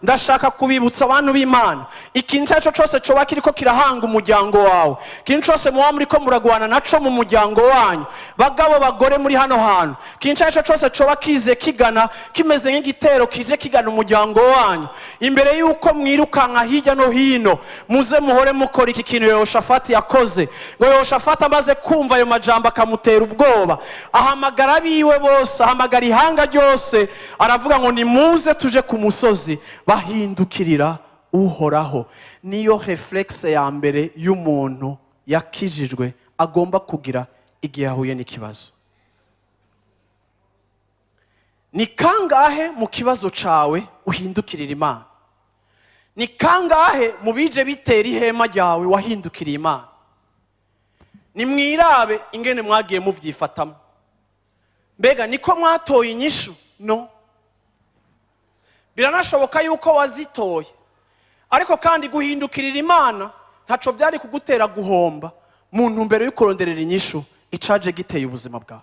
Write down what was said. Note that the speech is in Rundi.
ndashaka kubibutsa abantu b'Imana, ikintu cyaco cyose coba kiriko kirahanga umuryango wawe, ikintu cyose muba muriko muragwana naco mu muryango wanyu, bagabo bagore muri hano hantu, ikintu cyaco cyose coba kize kigana kimeze nk'igitero kije kigana umuryango wanyu, imbere yuko mwirukanka hirya no hino, muze muhore mukora iki kintu Yehoshafati yakoze. Ngo Yehoshafati amaze kumva ayo majambo akamutera ubwoba, ahamagara biwe bose, ahamagara ihanga ryose, aravuga ngo nimuze tuje ku musozi bahindukirira uhoraho. Niyo reflexe ya mbere y'umuntu yakijijwe agomba kugira igihe ahuye n'ikibazo. Ni kangahe mu kibazo cawe uhindukirira Imana? Ni kangahe mu bije bitera ihema ryawe wahindukiriye Imana? Ni mwirabe ingene mwagiye muvyifatamo. Mbega niko mwatoye inyishu? No. Biranashoboka yuko wazitoye, ariko kandi guhindukirira Imana ntaco byari kugutera guhomba mu ntumbero yo kuronderera inyishu icaje giteye ubuzima bwawe.